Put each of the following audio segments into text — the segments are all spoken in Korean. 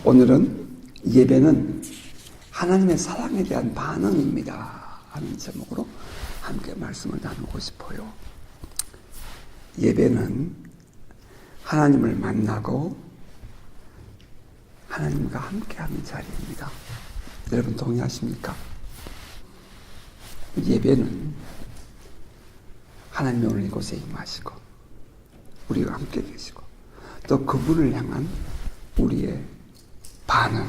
오늘은 예배는 하나님의 사랑에 대한 반응입니다 하는 제목으로 함께 말씀을 나누고 싶어요. 예배는 하나님을 만나고 하나님과 함께하는 자리입니다. 여러분 동의하십니까? 예배는 하나님이 오늘 이곳에 임하시고 우리가 함께 계시고 또 그분을 향한 우리의 반응,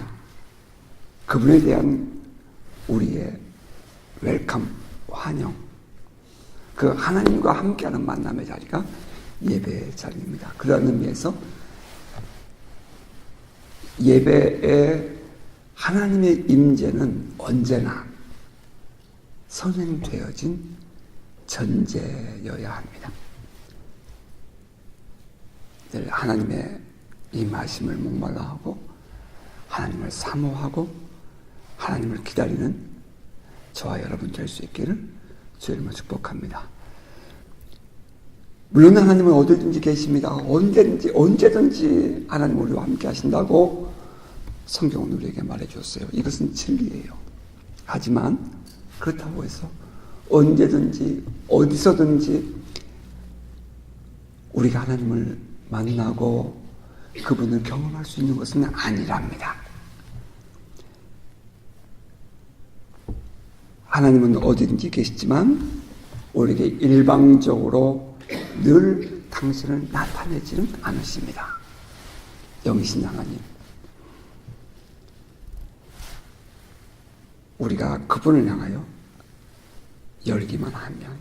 그분에 대한 우리의 웰컴, 환영, 그 하나님과 함께하는 만남의 자리가 예배의 자리입니다. 그런 의미에서 예배에 하나님의 임재는 언제나 선행되어진 전제여야 합니다. 늘 하나님의 임하심을 목말라 하고 하나님을 사모하고 하나님을 기다리는 저와 여러분 될 수 있기를 주의 이름으로 축복합니다. 물론 하나님은 어디든지 계십니다. 언제든지 하나님 우리와 함께 하신다고 성경은 우리에게 말해주었어요. 이것은 진리예요. 하지만 그렇다고 해서 언제든지 어디서든지 우리가 하나님을 만나고 그분을 경험할 수 있는 것은 아니랍니다. 하나님은 어디든지 계시지만 우리에게 일방적으로 늘 당신을 나타내지는 않으십니다. 영이신 하나님, 우리가 그분을 향하여 열기만 하면,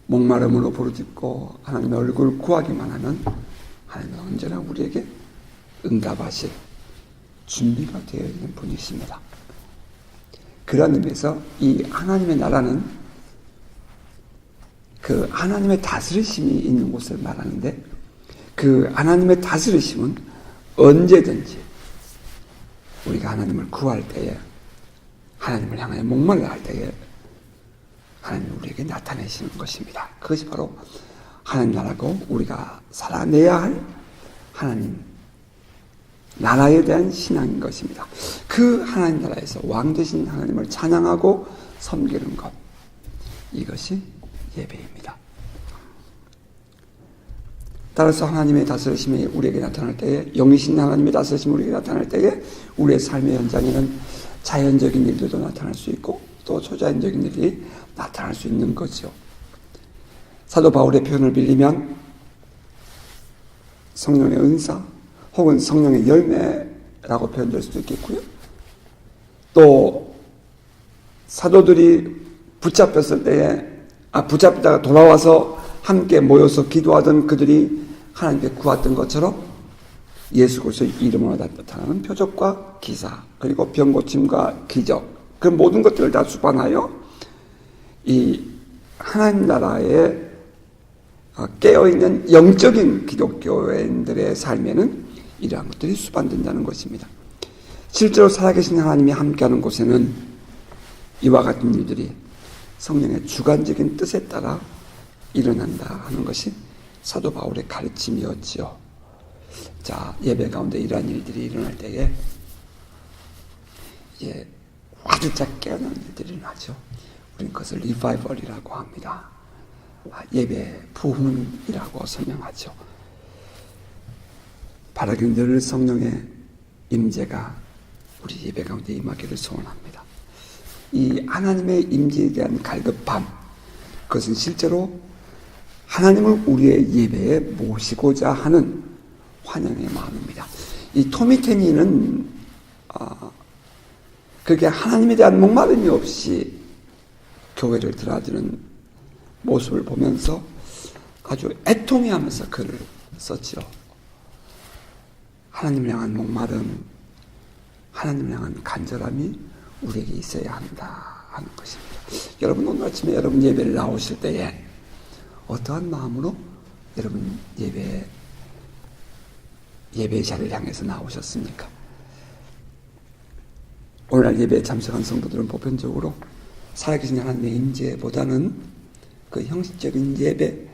목마름으로 부르짖고 하나님의 얼굴을 구하기만 하면 하나님은 언제나 우리에게 응답하실 준비가 되어 있는 분이십니다. 그런 의미에서 이 하나님의 나라는 그 하나님의 다스리심이 있는 곳을 말하는데, 그 하나님의 다스리심은 언제든지 우리가 하나님을 구할 때에, 하나님을 향하여 목말라 할 때에 하나님이 우리에게 나타내시는 것입니다. 그것이 바로 하나님 나라고 우리가 살아내야 할 하나님 나라에 대한 신앙인 것입니다. 그 하나님 나라에서 왕 되신 하나님을 찬양하고 섬기는 것, 이것이 예배입니다. 따라서 하나님의 다스리심이 우리에게 나타날 때에, 영이신 하나님의 다스리심이 우리에게 나타날 때에 우리의 삶의 현장에는 자연적인 일들도 나타날 수 있고 또 초자연적인 일이 나타날 수 있는 거죠. 사도 바울의 표현을 빌리면 성령의 은사 혹은 성령의 열매라고 표현될 수도 있겠고요. 또 사도들이 붙잡혔을 때에 붙잡히다가 돌아와서 함께 모여서 기도하던 그들이 하나님께 구했던 것처럼 예수 그리스도의 이름으로 나타나는 표적과 기사, 그리고 병고침과 기적, 그 모든 것들을 다 수반하여 이 하나님 나라에 깨어있는 영적인 기독교인들의 삶에는 이러한 것들이 수반된다는 것입니다. 실제로 살아계신 하나님이 함께하는 곳에는 이와 같은 일들이 성령의 주관적인 뜻에 따라 일어난다 하는 것이 사도 바울의 가르침이었지요. 자, 예배 가운데 이러한 일들이 일어날 때에 화들짝 깨어나는 일들이 일어나죠. 우리는 그것을 리바이벌이라고 합니다. 예배 부흥이라고 설명하죠. 바라기는 늘 성령의 임재가 우리 예배 가운데 임하기를 소원합니다. 이 하나님의 임재에 대한 갈급함, 그것은 실제로 하나님을 우리의 예배에 모시고자 하는 환영의 마음입니다. 이 토미 테니는 그렇게 하나님에 대한 목마름이 없이 교회를 드나드는 모습을 보면서 아주 애통해하면서 글을 썼죠. 하나님을 향한 목마름, 하나님을 향한 간절함이 우리에게 있어야 한다 하는 것입니다. 여러분 오늘 아침에 여러분 예배를 나오실 때에 어떠한 마음으로 여러분 예배 자리를 향해서 나오셨습니까? 오늘날 예배에 참석한 성도들은 보편적으로 살아계신 하나님의 임재보다는 그 형식적인 예배,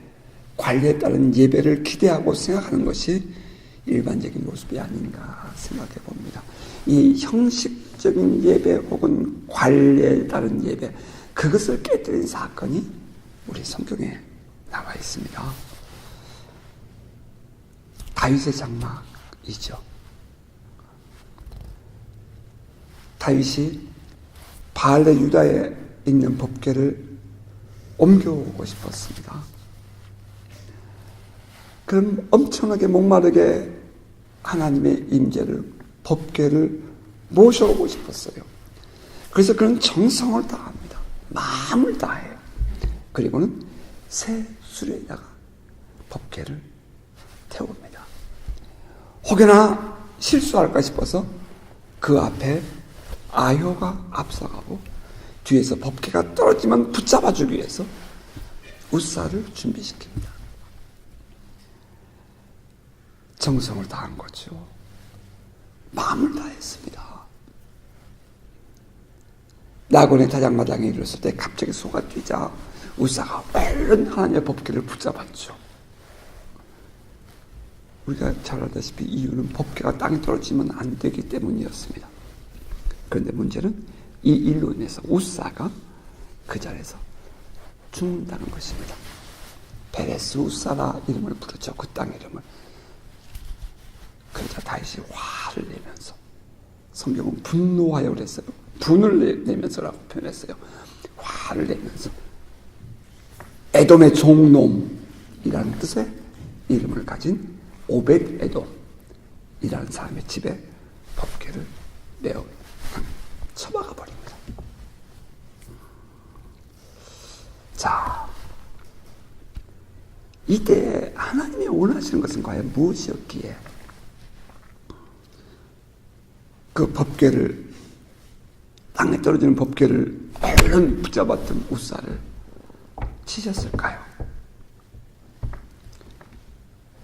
관리에 따른 예배를 기대하고 생각하는 것이 일반적인 모습이 아닌가 생각해 봅니다. 이 형식적인 예배 혹은 관례에 따른 예배, 그것을 깨뜨린 사건이 우리 성경에 나와 있습니다. 다윗의 장막이죠. 다윗이 바알레 유다에 있는 법궤를 옮겨오고 싶었습니다. 그럼 엄청나게 목마르게 하나님의 임재를, 법궤를 모셔오고 싶었어요. 그래서 그런 정성을 다합니다. 마음을 다해요. 그리고는 새 수레에다가 법궤를 태웁니다. 혹여나 실수할까 싶어서 그 앞에 아효가 앞서가고 뒤에서 법궤가 떨어지면 붙잡아주기 위해서 우사를 준비시킵니다. 정성을 다한 거죠. 마음을 다했습니다. 나곤의 다장마당에 이르렀을 때 갑자기 소가 뛰자 우사가 얼른 하나님의 법궤를 붙잡았죠. 우리가 잘 알다시피 이유는 법궤가 땅에 떨어지면 안 되기 때문이었습니다. 그런데 문제는 이 일로 인해서 우사가 그 자리에서 죽는다는 것입니다. 베레스 우사라 이름을 부르죠. 그 땅 이름을. 그러자 다윗이 화를 내면서, 성경은 분노하여 그랬어요. 분을 내면서라고 표현했어요. 화를 내면서 에돔의 종놈이라는 뜻의 이름을 가진 오벳 에돔이라는 사람의 집에 법궤를 내어 쳐박아 버립니다. 자, 이때 하나님이 원하시는 것은 과연 무엇이었기에 그 법궤를, 땅에 떨어지는 법궤를 얼른 붙잡았던 우사를 치셨을까요?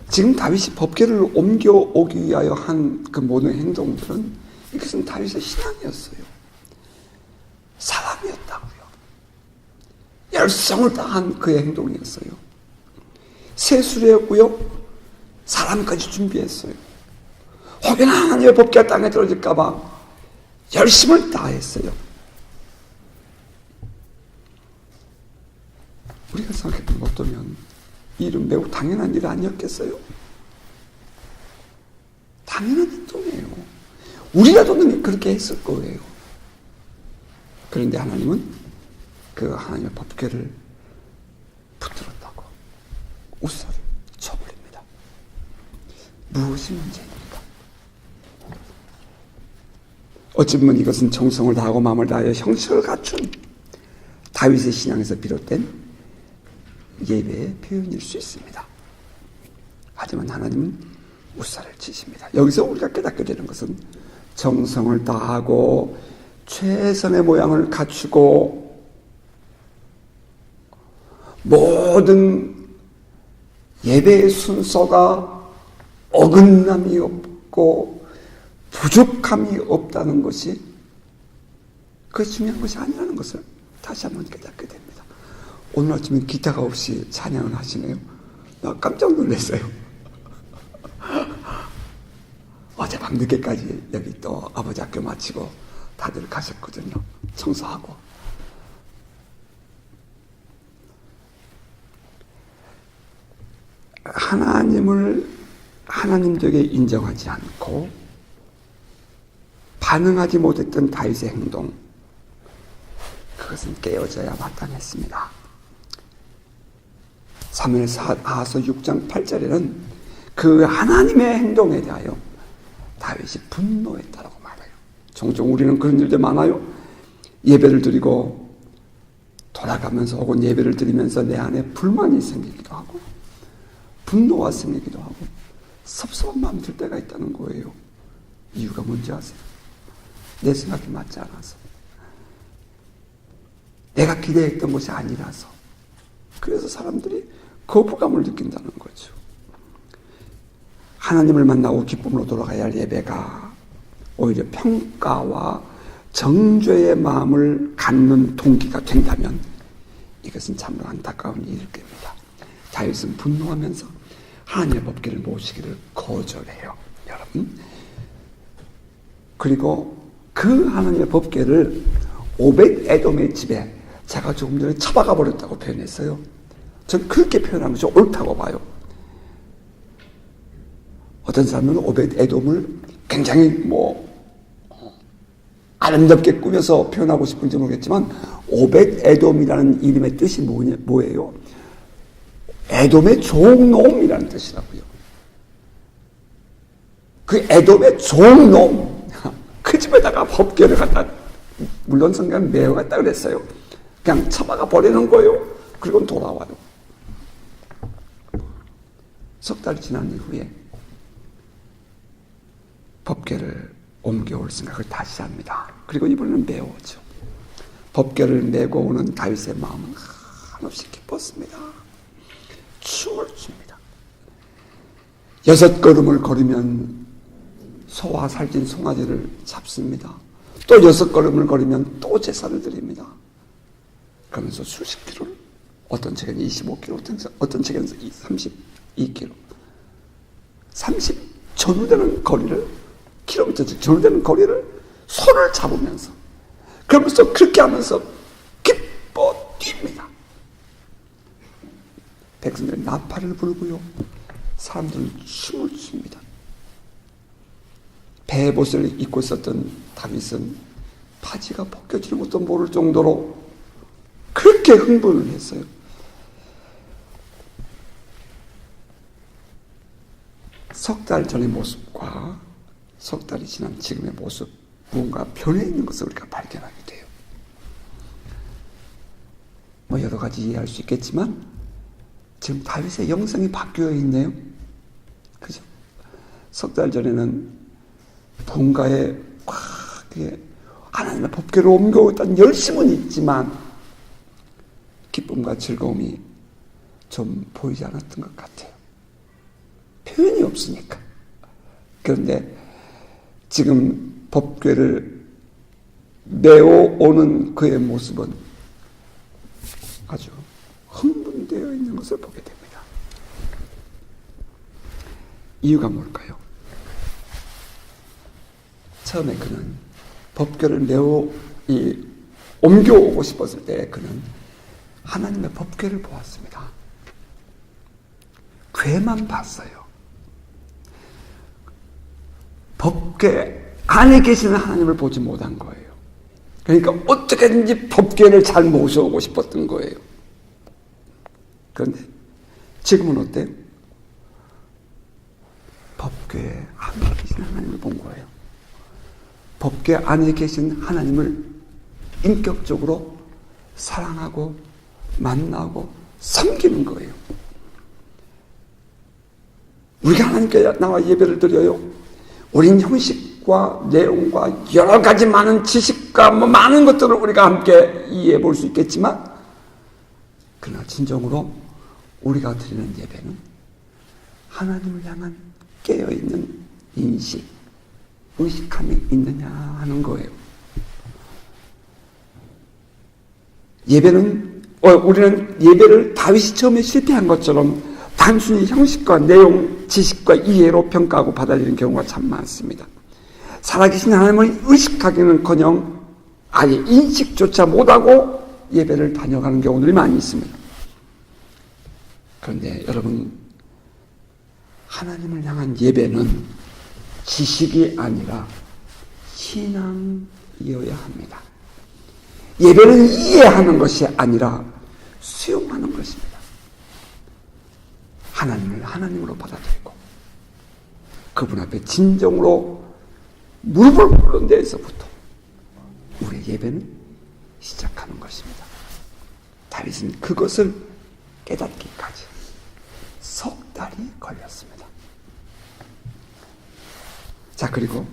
지금 다윗이 법궤를 옮겨오기 위하여 한 그 모든 행동들은, 이것은 다윗의 신앙이었어요. 사랑이었다고요. 열성을 다한 그의 행동이었어요. 세수레였고요. 사람까지 준비했어요. 혹여나 하나님의 법궤가 땅에 떨어질까봐 열심을 다했어요. 우리가 생각해보면 어떠면 이 일은 매우 당연한 일 아니었겠어요? 당연한 행동이에요. 우리라도 그렇게 했을 거예요. 그런데 하나님은 그 하나님의 법궤를 붙들었다고 우사를 쳐버립니다. 무엇이 문제입니까? 어찌 보면 이것은 정성을 다하고 마음을 다하여 형식을 갖춘 다윗의 신앙에서 비롯된 예배의 표현일 수 있습니다. 하지만 하나님은 우사를 치십니다. 여기서 우리가 깨닫게 되는 것은 정성을 다하고 최선의 모양을 갖추고 모든 예배의 순서가 어긋남이 없고 부족함이 없다는 것이 그것이 중요한 것이 아니라는 것을 다시 한번 깨닫게 됩니다. 오늘 아침에 기타가 없이 찬양을 하시네요. 나 깜짝 놀랐어요. 어젯밤 늦게까지 여기 또 아버지 학교 마치고 다들 가셨거든요. 청소하고. 하나님을 하나님되게 인정하지 않고 반응하지 못했던 다윗의 행동, 그것은 깨어져야 마땅했습니다. 사무엘하서 6장 8절에는 그 하나님의 행동에 대하여 다윗이 분노했다라고 말해요. 종종 우리는 그런 일들 많아요. 예배를 드리고 돌아가면서 혹은 예배를 드리면서 내 안에 불만이 생기기도 하고 분노가 생기기도 하고 섭섭한 마음이 들 때가 있다는 거예요. 이유가 뭔지 아세요? 내 생각이 맞지 않아서, 내가 기대했던 것이 아니라서, 그래서 사람들이 거부감을 느낀다는 거죠. 하나님을 만나고 기쁨으로 돌아가야 할 예배가 오히려 평가와 정죄의 마음을 갖는 동기가 된다면 이것은 참으로 안타까운 일일 겁니다. 다윗은 분노하면서 하나님의 법궤를 모시기를 거절해요, 여러분. 그리고 그 하나님의 법궤를 오벳 에돔의 집에 제가 조금 전에 처박아 버렸다고 표현했어요. 전 그렇게 표현한 것이 옳다고 봐요. 어떤 사람은 오벳 에돔을 굉장히 아름답게 꾸며서 표현하고 싶은지 모르겠지만, 오벳 에돔이라는 이름의 뜻이 뭐예요? 에돔의 종놈이라는 뜻이라고요. 그 에돔의 종놈, 그 집에다가 법궤를 갖다, 물론 성경은 메어갔다 그랬어요. 그냥 처박아 버리는 거예요. 그리고 돌아와요. 석 달이 지난 이후에 법궤를 옮겨올 생각을 다시 합니다. 그리고 이번에는 메워오죠. 법궤를 메고 오는 다윗의 마음은 한없이 기뻤습니다. 춤을 춥니다. 6걸음을 걸으면 소와 살찐 송아지를 잡습니다. 또 6걸음을 걸으면 또 제사를 드립니다. 그러면서 수십 킬로를, 어떤 책에는 25km, 어떤 책에는 32km, 30 전후되는 거리를, 킬로미터 즉 전후되는 거리를 손을 잡으면서, 그러면서 그렇게 하면서 기뻐 뜁니다. 백성들은 나팔을 부르고요, 사람들은 춤을 춥니다. 베옷을 입고 있었던 다윗은 바지가 벗겨지는 것도 모를 정도로 그렇게 흥분을 했어요. 석 달 전의 모습과 석 달이 지난 지금의 모습, 무언가 변해 있는 것을 우리가 발견하게 돼요. 여러 가지 이해할 수 있겠지만 지금 다윗의 영성이 바뀌어 있네요. 그죠? 석 달 전에는 뭔가에 하나님의 법궤를 옮겨오겠다는 열심은 있지만 기쁨과 즐거움이 좀 보이지 않았던 것 같아요. 표현이 없으니까. 그런데 지금 법궤를 메어오는 그의 모습은 아주 흥분되어 있는 것을 보게 됩니다. 이유가 뭘까요? 처음에 그는 법궤를 옮겨오고 싶었을 때 그는 하나님의 법궤를 보았습니다. 궤만 봤어요. 법궤 안에 계시는 하나님을 보지 못한 거예요. 그러니까 어떻게든지 법궤를 잘 모셔오고 싶었던 거예요. 그런데 지금은 어때요? 법궤 안에 계신 하나님을 본 거예요. 법궤 안에 계신 하나님을 인격적으로 사랑하고 만나고 섬기는 거예요. 우리가 하나님께 나와 예배를 드려요. 우린 형식과 내용과 여러 가지 많은 지식과 많은 것들을 우리가 함께 이해해 볼 수 있겠지만, 그러나 진정으로 우리가 드리는 예배는 하나님을 향한 깨어있는 인식, 의식함이 있느냐 하는 거예요. 우리는 예배를 다윗이 처음에 실패한 것처럼 단순히 형식과 내용, 지식과 이해로 평가하고 받아들이는 경우가 참 많습니다. 살아계신 하나님을 의식하기는커녕 아예 인식조차 못하고 예배를 다녀가는 경우들이 많이 있습니다. 그런데 여러분, 하나님을 향한 예배는 지식이 아니라 신앙이어야 합니다. 예배는 이해하는 것이 아니라 수용하는 것입니다. 하나님을 하나님으로 받아들이고 그분 앞에 진정으로 무릎을 꿇는 데에서부터 우리의 예배는 시작하는 것입니다. 다윗은 그것을 깨닫기까지 석 달이 걸렸습니다. 자, 그리고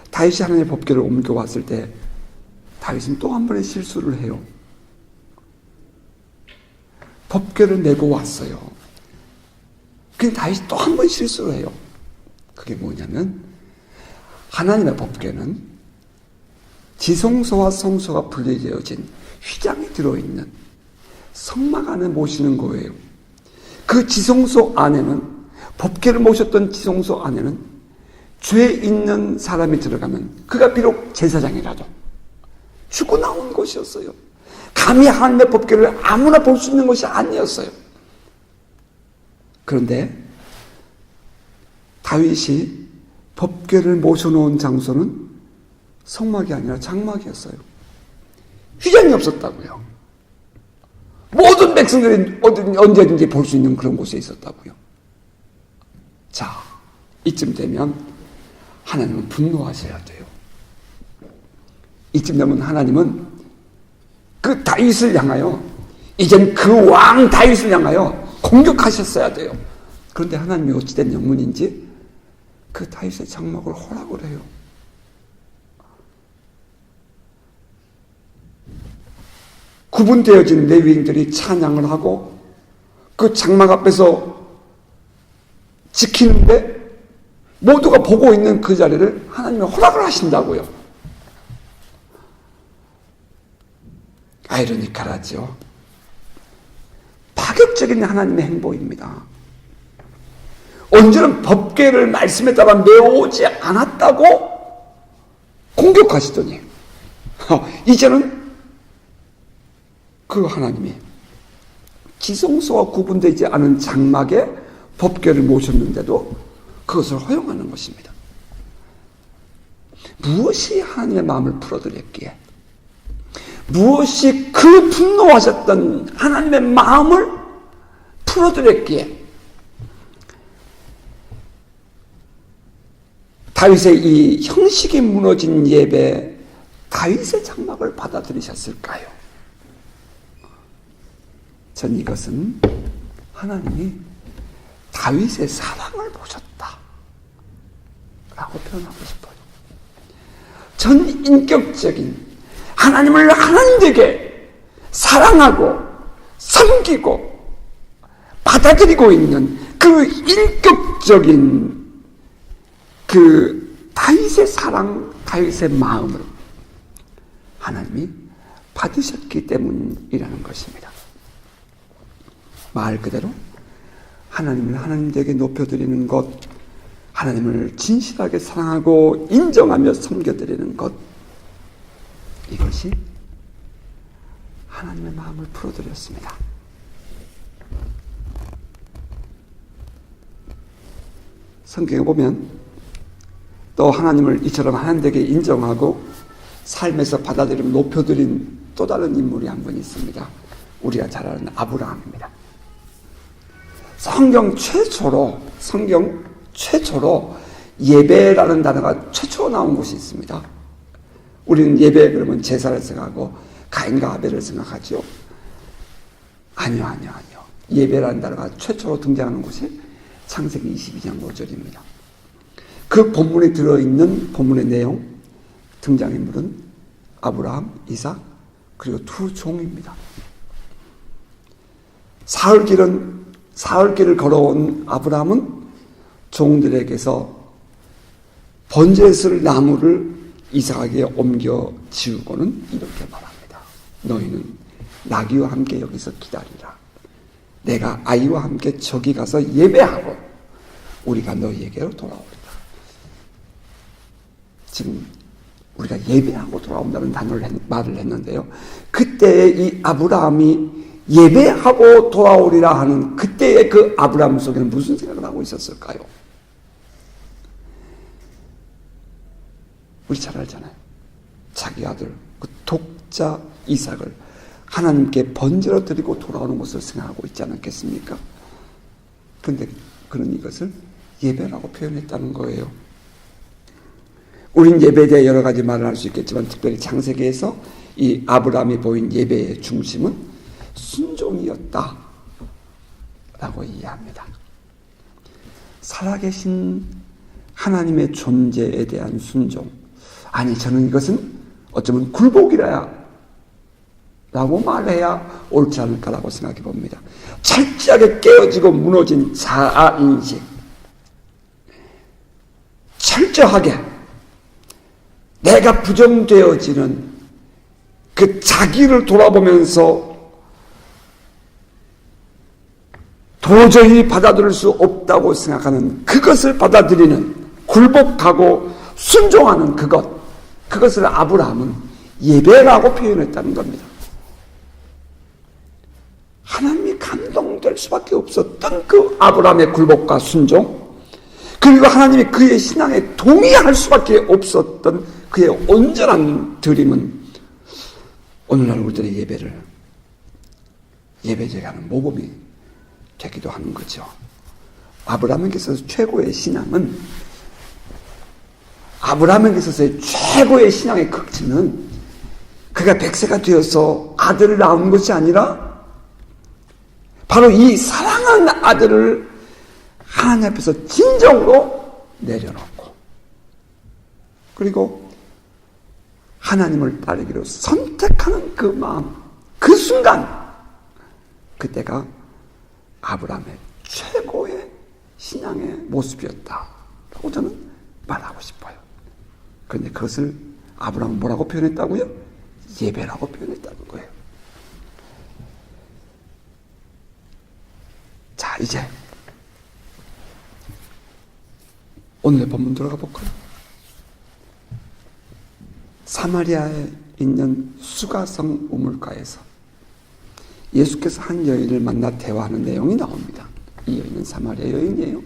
다윗이 하나님의 법궤를 옮겨왔을 때 다윗은 또 한 번의 실수를 해요. 법궤를 메고 왔어요. 근데 다윗이 또 한 번 실수를 해요. 그게 뭐냐면, 하나님의 법궤는 지성소와 성소가 분리되어진 휘장이 들어있는 성막 안에 모시는 거예요. 그 지성소 안에는 법궤를 모셨던 지성소 안에는 죄 있는 사람이 들어가면 그가 비록 제사장이라도 죽고 나온 곳이었어요. 감히 하나님의 법궤를 아무나 볼 수 있는 것이 아니었어요. 그런데 다윗이 법궤를 모셔놓은 장소는 성막이 아니라 장막이었어요. 휘장이 없었다고요. 모든 백성들이 언제든지 볼 수 있는 그런 곳에 있었다고요. 자, 이쯤 되면 하나님은 분노하셔야 돼요. 이쯤 되면 하나님은 그 다윗을 향하여, 이젠 그 왕 다윗을 향하여 공격하셨어야 돼요. 그런데 하나님이 어찌된 영문인지 그 다윗의 장막을 허락을 해요. 구분되어진 레위인들이 찬양을 하고 그 장막 앞에서 지키는데 모두가 보고 있는 그 자리를 하나님이 허락을 하신다고요. 아이러니컬하죠. 파격적인 하나님의 행보입니다. 언제는 법궤를 말씀에 따라 메워오지 않았다고 공격하시더니 이제는 그 하나님이 지성소와 구분되지 않은 장막에 법궤를 모셨는데도 그것을 허용하는 것입니다. 무엇이 하나님의 마음을 풀어드렸기에, 무엇이 그 분노하셨던 하나님의 마음을 풀어드렸기에 다윗의 이 형식이 무너진 예배, 다윗의 장막을 받아들이셨을까요? 전 이것은 하나님이 다윗의 사랑을 보셨다 라고 표현하고 싶어요. 전 인격적인 하나님을 하나님에게 사랑하고 섬기고 받아들이고 있는 그 인격적인 그 다윗의 사랑, 다윗의 마음을 하나님이 받으셨기 때문이라는 것입니다. 말 그대로 하나님을 하나님에게 높여드리는 것, 하나님을 진실하게 사랑하고 인정하며 섬겨드리는 것, 이것이 하나님의 마음을 풀어드렸습니다. 성경에 보면 또 하나님을 이처럼 하나님에게 인정하고 삶에서 받아들이며 높여드린 또 다른 인물이 한 분 있습니다. 우리가 잘 아는 아브라함입니다. 성경 최초로 예배라는 단어가 최초로 나온 곳이 있습니다. 우리는 예배 그러면 제사를 생각하고 가인과 아벨을 생각하죠. 아니요. 예배라는 단어가 최초로 등장하는 곳이 창세기 22장 5절입니다. 그 본문에 들어있는 본문의 내용, 등장인물은 아브라함, 이삭, 그리고 두 종입니다. 사흘길을 걸어온 아브라함은 종들에게서 번제를 나무를 이삭에게 옮겨 지우고는 이렇게 말합니다. 너희는 나귀와 함께 여기서 기다리라. 내가 아이와 함께 저기 가서 예배하고 우리가 너희에게로 돌아오리라. 지금 우리가 예배하고 돌아온다는 말을 했는데요. 그때의 이 아브라함이 예배하고 돌아오리라 하는 그때의 그 아브라함 속에는 무슨 생각을 하고 있었을까요? 우리 잘 알잖아요. 자기 아들, 그 독자 이삭을 하나님께 번제로 드리고 돌아오는 것을 생각하고 있지 않았겠습니까? 그런데 그는 이것을 예배라고 표현했다는 거예요. 우린 예배에 대해 여러 가지 말을 할 수 있겠지만 특별히 창세기에서 이 아브라함이 보인 예배의 중심은 순종이었다 라고 이해합니다. 살아계신 하나님의 존재에 대한 순종. 아니, 저는 이것은 어쩌면 굴복이라야 라고 말해야 옳지 않을까라고 생각해 봅니다. 철저하게 깨어지고 무너진 자아인식, 철저하게 내가 부정되어지는 그 자기를 돌아보면서 도저히 받아들일 수 없다고 생각하는 그것을 받아들이는, 굴복하고 순종하는 그것을 아브라함은 예배라고 표현했다는 겁니다. 하나님이 감동될 수밖에 없었던 그 아브라함의 굴복과 순종, 그리고 하나님이 그의 신앙에 동의할 수밖에 없었던 그의 온전한 드림은 오늘날 우리들의 예배제에 하는 모범이 되기도 하는 거죠. 아브라함에게 있어서 최고의 신앙은, 아브라함에게 있어서의 최고의 신앙의 극치는 그가 100세가 되어서 아들을 낳은 것이 아니라 바로 이 사랑하는 아들을 하나님 앞에서 진정으로 내려놓고, 그리고 하나님을 따르기로 선택하는 그 마음, 그 순간, 그때가 아브라함의 최고의 신앙의 모습이었다라고 저는 말하고 싶어요. 그런데 그것을 아브라함은 뭐라고 표현했다고요? 예배라고 표현했다는 거예요. 자, 이제 오늘의 본문 들어가 볼까요? 사마리아에 있는 수가성 우물가에서 예수께서 한 여인을 만나 대화하는 내용이 나옵니다. 이 여인은 사마리아 여인이에요.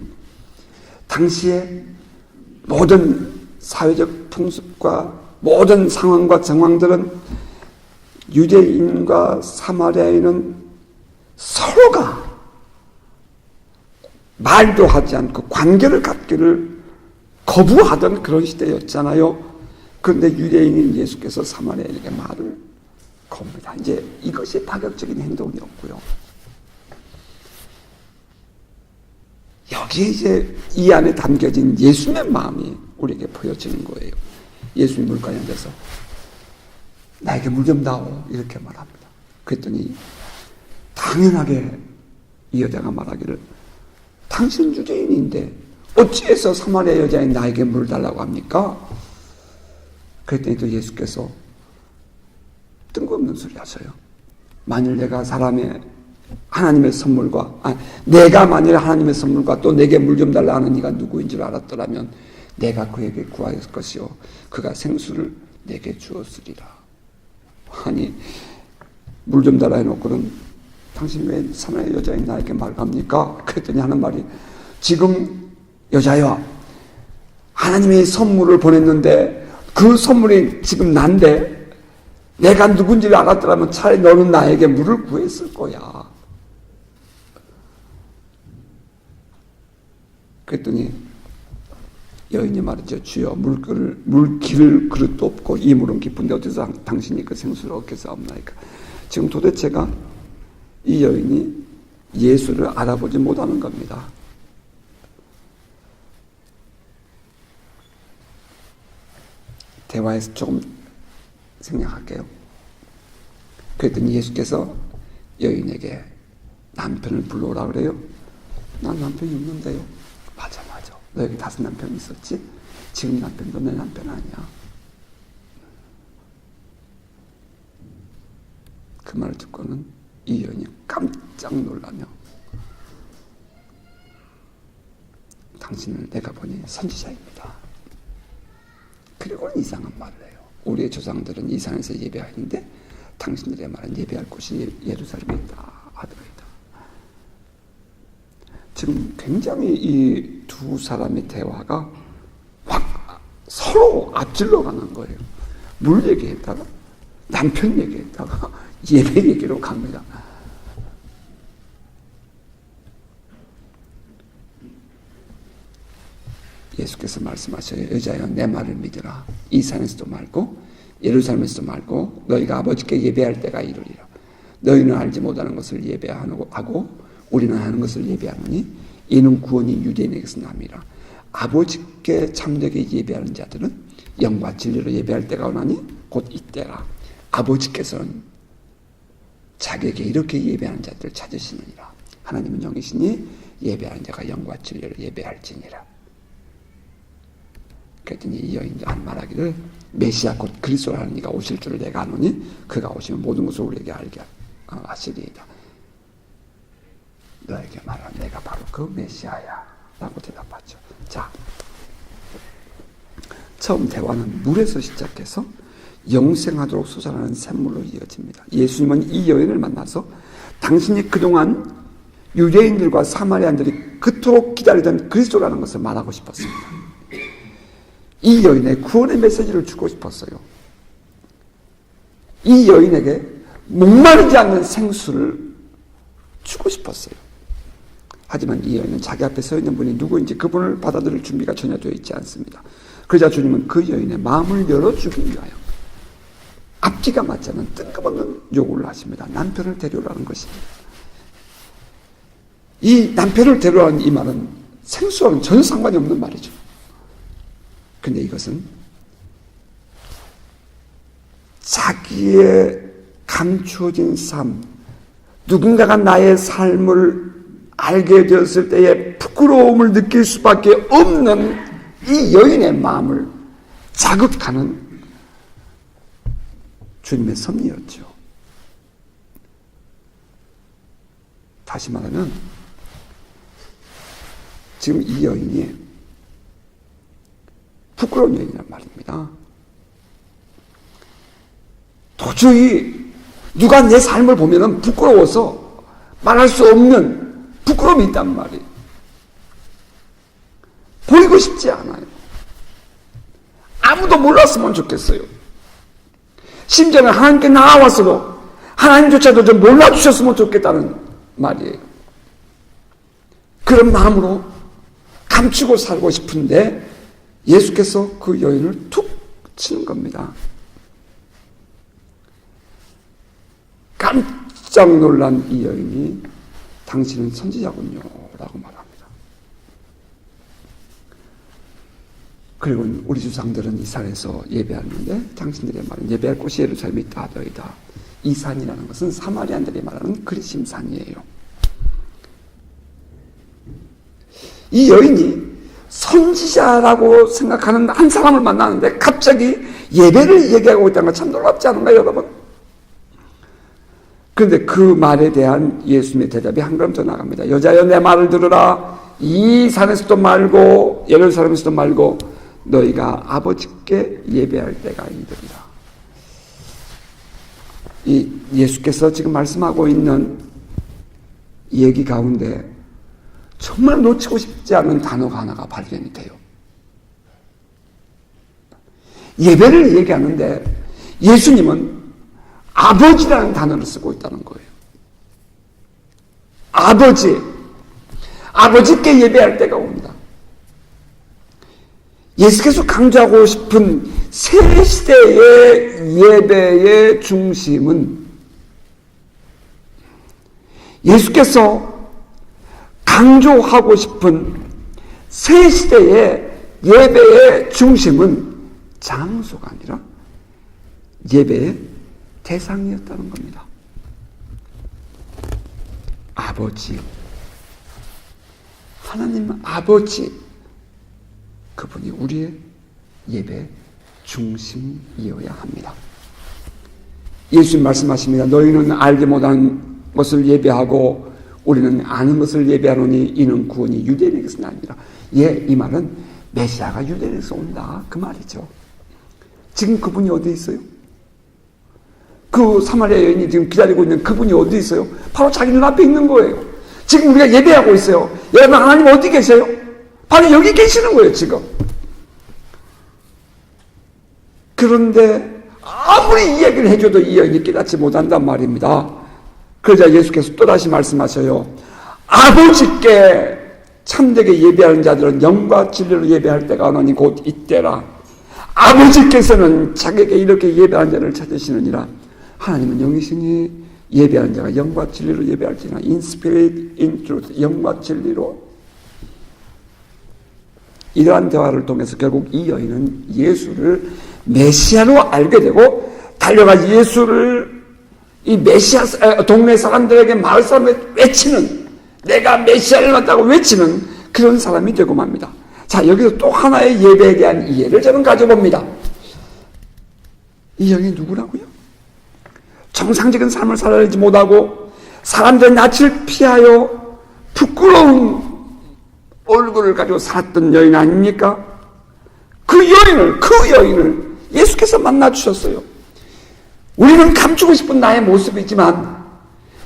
당시에 모든 사회적 풍습과 모든 상황과 정황들은 유대인과 사마리아인은 서로가 말도 하지 않고 관계를 갖기를 거부하던 그런 시대였잖아요. 그런데 유대인인 예수께서 사마리아인에게 말을 겁니다. 이제 이것이 파격적인 행동이었고요. 여기에 이제 이 안에 담겨진 예수님의 마음이 우리에게 보여지는 거예요. 예수님 물가에 앉아서 나에게 물 좀 다오 이렇게 말합니다. 그랬더니 당연하게 이 여자가 말하기를 당신 유대인인데 어찌해서 사마리아 여자인 나에게 물 달라고 합니까? 그랬더니 또 예수께서 뜬금없는 소리 하셔요. 만일 내가 하나님의 선물과, 내가 만일 하나님의 선물과 또 내게 물 좀 달라 하는 이가 누구인 줄 알았더라면 내가 그에게 구하였을 것이요 그가 생수를 내게 주었으리라. 아니, 물 좀 달라 해놓고는 당신 왜 사마리아 여자인 나에게 말합니까? 그랬더니 하는 말이, 지금 여자여, 하나님이 선물을 보냈는데 그 선물이 지금 난데 내가 누군지를 알았더라면 차라리 너는 나에게 물을 구했을 거야. 그랬더니 여인이 말이죠. 주여, 물기를 그릇도 없고 이 물은 깊은데 어디서 당신이 그 생수를 얻겠사 없나이까. 지금 도대체가 이 여인이 예수를 알아보지 못하는 겁니다. 대화에서 조금 생략할게요. 그랬더니 예수께서 여인에게 남편을 불러오라 그래요. 난 남편이 없는데요. 맞아. 너에게 5 남편이 있었지? 지금 남편도 내 남편 아니야. 그 말을 듣고는 이 여인이 깜짝 놀라며 당신을 내가 보니 선지자입니다. 그리고는 이상한 말을 해요. 우리의 조상들은 이 산에서 예배하는데 당신들의 말은 예배할 곳이 예루살렘에 있다 하더이다. 지금 굉장히 이 두 사람의 대화가 확 서로 앞질러 가는 거예요. 물 얘기했다가 남편 얘기했다가 예배 얘기로 갑니다. 예수께서 말씀하셔요. 여자여, 내 말을 믿으라. 이 산에서도 말고 예루살렘에서도 말고 너희가 아버지께 예배할 때가 이르리라. 너희는 알지 못하는 것을 예배하고 우리는 하는 것을 예배하노니 이는 구원이 유대인에게서 남이라. 아버지께 참되게 예배하는 자들은 영과 진리로 예배할 때가 오나니 곧 이때라. 아버지께서는 자기에게 이렇게 예배하는 자들을 찾으시느니라. 하나님은 영이시니 예배하는 자가 영과 진리로 예배할지니라. 그랬더니 이 여인도 한 말하기를 메시아 곧 그리스도라는 이가 오실 줄을 내가 아노니 그가 오시면 모든 것을 우리에게 알게 하시리이다. 너에게 말하라. 내가 바로 그 메시아야 라고 대답하죠. 자, 처음 대화는 물에서 시작해서 영생하도록 솟아나는 샘물로 이어집니다. 예수님은 이 여인을 만나서 당신이 그동안 유대인들과 사마리아인들이 그토록 기다리던 그리스도라는 것을 말하고 싶었습니다. 이 여인의 구원의 메시지를 주고 싶었어요. 이 여인에게 목마르지 않는 생수를 주고 싶었어요. 하지만 이 여인은 자기 앞에 서 있는 분이 누구인지 그분을 받아들일 준비가 전혀 되어 있지 않습니다. 그러자 주님은 그 여인의 마음을 열어주기 위하여 앞뒤가 맞지 않는 뜬금없는 요구를 하십니다. 남편을 데려오라는 것입니다. 이 남편을 데려오라는 이 말은 생수와는 전혀 상관이 없는 말이죠. 근데 이것은 자기의 감추어진 삶, 누군가가 나의 삶을 알게 되었을 때에 부끄러움을 느낄 수밖에 없는 이 여인의 마음을 자극하는 주님의 섭리였죠. 다시 말하면 지금 이 여인이 부끄러운 여인이란 말입니다. 도저히 누가 내 삶을 보면은 부끄러워서 말할 수 없는 부끄러움이 있단 말이에요. 보이고 싶지 않아요. 아무도 몰랐으면 좋겠어요. 심지어는 하나님께 나와서도 하나님조차도 좀 몰라주셨으면 좋겠다는 말이에요. 그런 마음으로 감추고 살고 싶은데 예수께서 그 여인을 툭 치는 겁니다. 깜짝 놀란 이 여인이 당신은 선지자군요 라고 말합니다. 그리고 우리 조상들은 이 산에서 예배하는데 당신들의 말은 예배할 곳이 예루살렘에 있다 하더이다. 이 산이라는 것은 사마리아인들이 말하는 그리심 산이에요. 이 여인이 선지자라고 생각하는 한 사람을 만나는데 갑자기 예배를 얘기하고 있다는 건 참 놀랍지 않은가요, 여러분? 그런데 그 말에 대한 예수님의 대답이 한 걸음 더 나갑니다. 여자여 내 말을 들으라. 이 산에서도 말고 예루살렘에서도 말고 너희가 아버지께 예배할 때가 이르리라. 이 예수께서 지금 말씀하고 있는 얘기 가운데 정말 놓치고 싶지 않은 단어가 하나가 발견이 돼요. 예배를 얘기하는데 예수님은 아버지라는 단어를 쓰고 있다는 거예요. 아버지께 예배할 때가 옵니다. 예수께서 강조하고 싶은 새 시대의 예배의 중심은 예수께서 강조하고 싶은 새 시대의 예배의 중심은 장소가 아니라 예배의 대상이었다는 겁니다. 아버지, 하나님 아버지, 그분이 우리의 예배 중심이어야 합니다. 예수님 말씀하십니다. 너희는 알지 못한 것을 예배하고 우리는 아는 것을 예배하노니 이는 구원이 유대인에게서는 아니라. 이 말은 메시아가 유대인에게서 온다 그 말이죠. 지금 그분이 어디 있어요? 그 사마리아 여인이 지금 기다리고 있는 그분이 어디 있어요? 바로 자기 눈앞에 있는 거예요. 지금 우리가 예배하고 있어요. 여러분 하나님 어디 계세요? 바로 여기 계시는 거예요 지금. 그런데 아무리 이야기를 해줘도 이 여인이 깨닫지 못한단 말입니다. 그러자 예수께서 또다시 말씀하셔요. 아버지께 참되게 예배하는 자들은 영과 진리로 예배할 때가 오노니 곧 이때라. 아버지께서는 자기에게 이렇게 예배하는 자를 찾으시느니라. 하나님은 영이시니 예배하는 자가 영과 진리로 예배할지나 in spirit, in truth, 영과 진리로. 이러한 대화를 통해서 결국 이 여인은 예수를 메시아로 알게 되고 달려가 예수를 이 메시아 동네 사람들에게 마을 사람에게 외치는, 내가 메시아를 만났다고 외치는 그런 사람이 되고 맙니다. 자, 여기서 또 하나의 예배에 대한 이해를 저는 가져봅니다. 이 여인이 누구라고요? 정상적인 삶을 살아내지 못하고 사람들의 낯을 피하여 부끄러운 얼굴을 가지고 살았던 여인 아닙니까? 그 여인을 예수께서 만나 주셨어요. 우리는 감추고 싶은 나의 모습이지만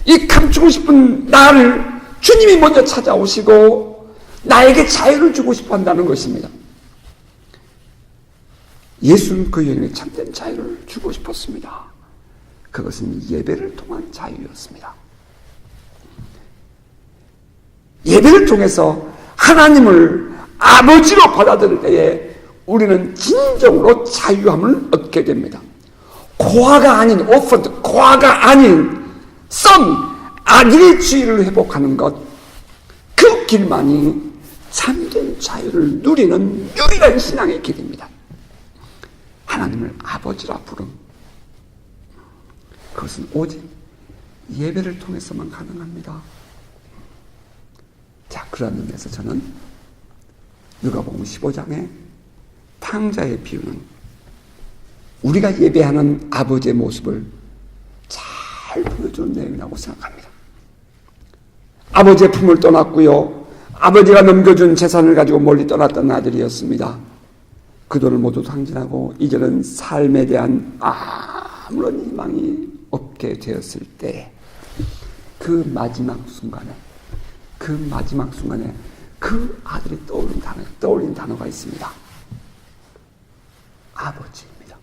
이 감추고 싶은 나를 주님이 먼저 찾아오시고 나에게 자유를 주고 싶어 한다는 것입니다. 예수는 그 여인에게 참된 자유를 주고 싶었습니다. 그것은 예배를 통한 자유였습니다. 예배를 통해서 하나님을 아버지로 받아들일 때에 우리는 진정으로 자유함을 얻게 됩니다. 고아가 아닌 오펀드, 고아가 아닌 선, 아들의 지위를 회복하는 것, 그 길만이 참된 자유를 누리는 유일한 신앙의 길입니다. 하나님을 아버지라 부름, 그것은 오직 예배를 통해서만 가능합니다. 자, 그런 의미에서 저는 누가복음 15장의 탕자의 비유는 우리가 예배하는 아버지의 모습을 잘 보여주는 내용이라고 생각합니다. 아버지의 품을 떠났고요, 아버지가 넘겨준 재산을 가지고 멀리 떠났던 아들이었습니다. 그 돈을 모두 상진하고 이제는 삶에 대한 아무런 희망이 없게 되었을 때 그 마지막 순간에 그 아들이 떠올린 단어가 있습니다. 아버지입니다.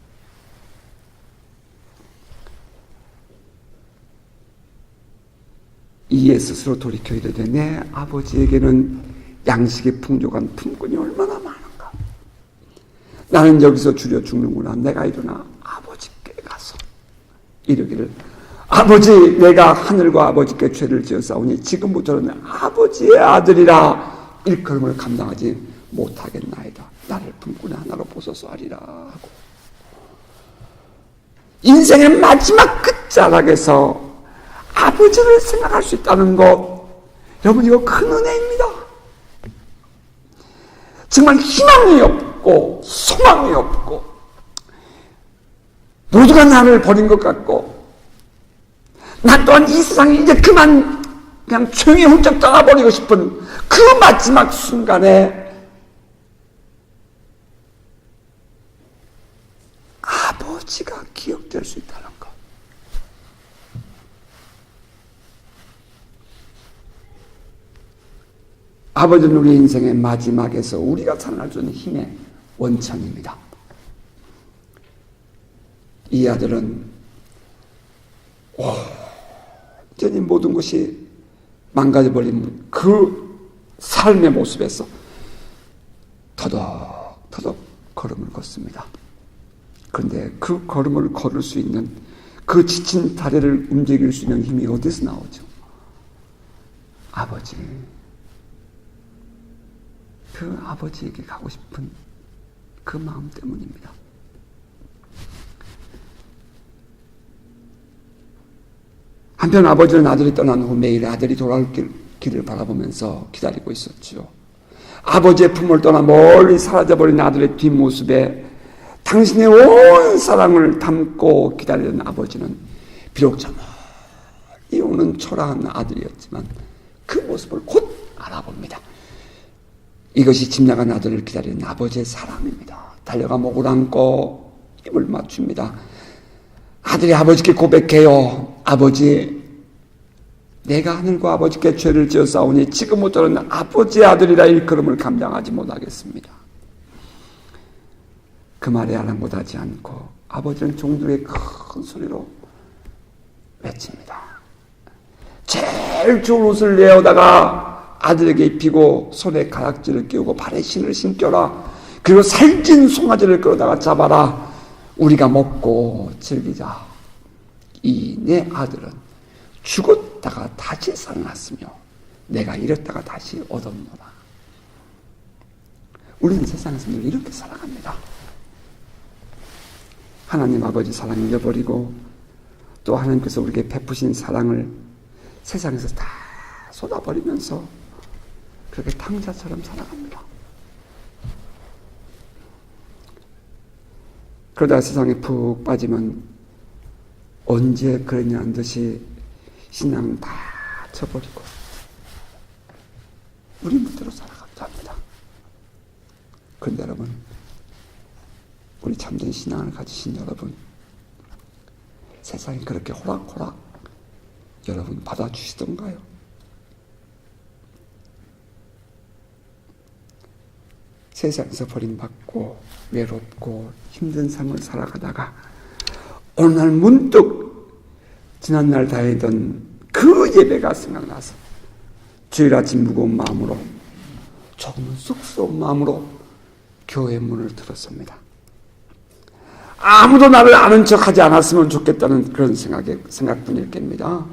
이에 스스로 돌이켜 이르되 내 아버지에게는 양식의 풍족한 품꾼이 얼마나 많은가. 나는 여기서 줄여 죽는구나. 내가 일어나 아버지께 가서 이르기를 아버지, 내가 하늘과 아버지께 죄를 지었사오니 지금부터는 아버지의 아들이라 일컬음을 감당하지 못하겠나이다. 나를 품꾼의 하나로 보소서 하리라 하고, 인생의 마지막 끝자락에서 아버지를 생각할 수 있다는 것, 여러분 이거 큰 은혜입니다. 정말 희망이 없고 소망이 없고 모두가 나를 버린 것 같고 나 또한 이 세상에 이제 그냥 조용히 훌쩍 떠나버리고 싶은 그 마지막 순간에 아버지가 기억될 수 있다는 것. 아버지는 우리 인생의 마지막에서 우리가 살아날 수 있는 힘의 원천입니다. 이 아들은 완전히 모든 것이 망가져버린 그 삶의 모습에서 터덕터덕 걸음을 걷습니다. 그런데 그 걸음을 걸을 수 있는, 그 지친 다리를 움직일 수 있는 힘이 어디서 나오죠? 아버지. 그 아버지에게 가고 싶은 그 마음 때문입니다. 한편 아버지는 아들이 떠난 후 매일 아들이 돌아올 길을 바라보면서 기다리고 있었죠. 아버지의 품을 떠나 멀리 사라져버린 아들의 뒷모습에 당신의 온 사랑을 담고 기다리는 아버지는 비록 저 멀리 오는 초라한 아들이었지만 그 모습을 곧 알아봅니다. 이것이 집 나간 아들을 기다리는 아버지의 사랑입니다. 달려가 목을 안고 입을 맞춥니다. 아들이 아버지께 고백해요. 아버지, 내가 하늘과 아버지께 죄를 지었사오니 지금부터는 아버지의 아들이라 일컬음을 감당하지 못하겠습니다. 그 말에 아랑곳하지 않고 아버지는 종들의 큰 소리로 외칩니다. 제일 좋은 옷을 내어다가 아들에게 입히고 손에 가락지를 끼우고 발에 신을 신겨라. 그리고 살찐 송아지를 끌어다가 잡아라. 우리가 먹고 즐기자. 이 내 아들은 죽었다가 다시 살아났으며 내가 잃었다가 다시 얻었노라. 우리는 세상에서 늘 이렇게 살아갑니다. 하나님 아버지 사랑 잃어버리고 또 하나님께서 우리에게 베푸신 사랑을 세상에서 다 쏟아버리면서 그렇게 탕자처럼 살아갑니다. 그러다 세상에 푹 빠지면 언제 그랬냐는 듯이 신앙 다 쳐버리고 우리 멋대로 살아가고자 합니다. 그런데 여러분, 우리 참된 신앙을 가지신 여러분, 세상이 그렇게 호락호락 여러분 받아주시던가요? 세상에서 버림받고 외롭고 힘든 삶을 살아가다가 어느 날 문득 지난날 다니던 그 예배가 생각나서 주일 아침 무거운 마음으로, 조금은 쑥스러운 마음으로 교회 문을 들었습니다. 아무도 나를 아는 척하지 않았으면 좋겠다는 그런 생각뿐일 겁니다.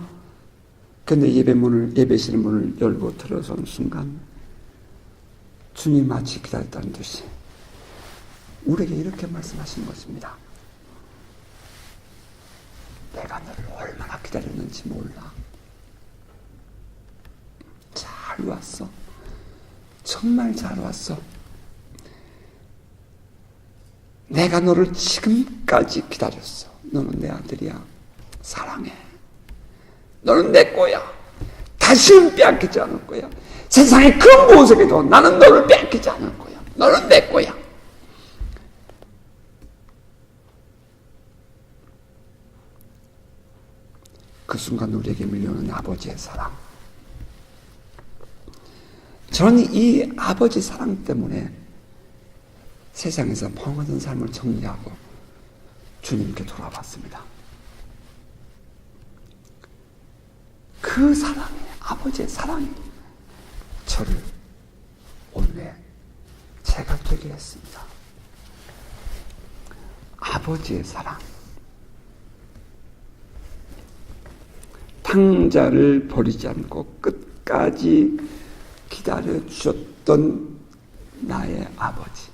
그런데 예배실 문을 열고 들어선 순간 주님 마치 기다렸다는 듯이 우리에게 이렇게 말씀하시는 것입니다. 내가 너를 얼마나 기다렸는지 몰라. 잘 왔어. 정말 잘 왔어. 내가 너를 지금까지 기다렸어. 너는 내 아들이야. 사랑해. 너는 내 거야. 다시는 빼앗기지 않을 거야. 세상의 그 무엇에게도 나는 너를 빼앗기지 않을 거야. 너는 내 거야. 그 순간 우리에게 밀려오는 아버지의 사랑. 저는 이 아버지 사랑 때문에 세상에서 펑하던 삶을 정리하고 주님께 돌아왔습니다. 그 사랑이, 아버지의 사랑이 저를 오늘의 제가 되게 했습니다. 아버지의 사랑. 탕자를 버리지 않고 끝까지 기다려 주셨던 나의 아버지.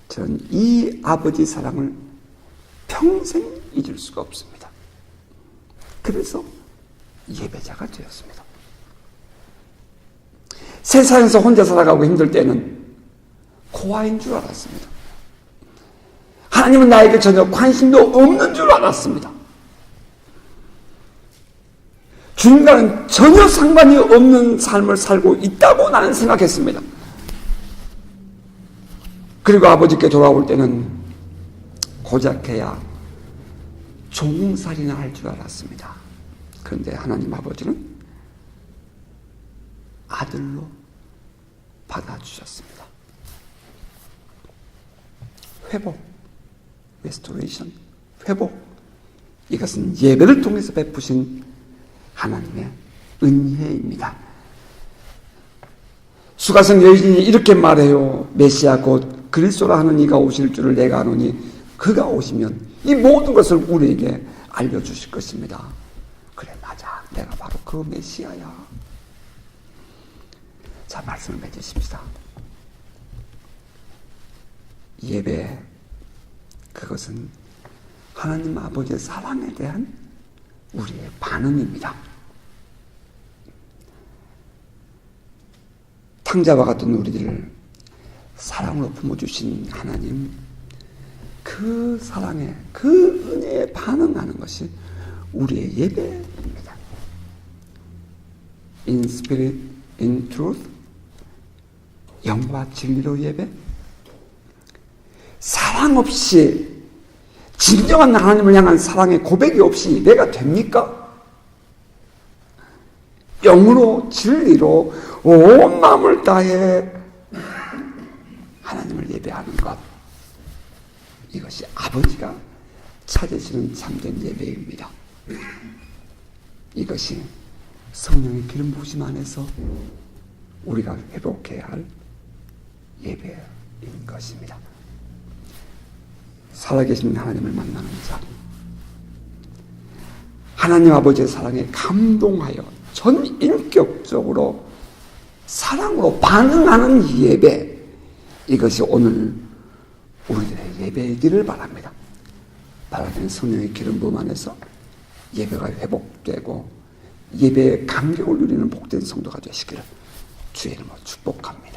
저는 이 아버지 사랑을 평생 잊을 수가 없습니다. 그래서 예배자가 되었습니다. 세상에서 혼자 살아가고 힘들 때는 고아인 줄 알았습니다. 하나님은 나에게 전혀 관심도 없는 줄 알았습니다. 주님과는 전혀 상관이 없는 삶을 살고 있다고 나는 생각했습니다. 그리고 아버지께 돌아올 때는 고작해야 종살이나 할 줄 알았습니다. 그런데 하나님 아버지는 아들로 받아주셨습니다. 회복, restoration, 회복. 이것은 예배를 통해서 베푸신 하나님의 은혜입니다. 수가성 여인이 이렇게 말해요. 메시아 곧 그리스도라 하는 이가 오실 줄을 내가 아노니 그가 오시면 이 모든 것을 우리에게 알려주실 것입니다. 그래, 맞아. 내가 바로 그 메시아야. 자, 말씀을 맺으십시다. 예배, 그것은 하나님 아버지의 사랑에 대한 우리의 반응입니다. 탕자와 같은 우리들을 사랑으로 품어주신 하나님, 그 사랑에, 그 은혜에 반응하는 것이 우리의 예배입니다. In spirit, in truth, 영과 진리로 예배. 사랑 없이, 진정한 하나님을 향한 사랑의 고백이 없이 예배가 됩니까? 영으로, 진리로 온 마음을 다해 하나님을 예배하는 것, 이것이 아버지가 찾으시는 참된 예배입니다. 이것이 성령의 기름 부으심 안에서 우리가 회복해야 할 예배인 것입니다. 살아계신 하나님을 만나는 자리, 하나님 아버지의 사랑에 감동하여 전인격적으로 사랑으로 반응하는 예배, 이것이 오늘 우리들의 예배이기를 바랍니다. 바라는 성령의 기름 부음 안에서 예배가 회복되고 예배의 감격을 누리는 복된 성도가 되시기를 주의 이름으로 축복합니다.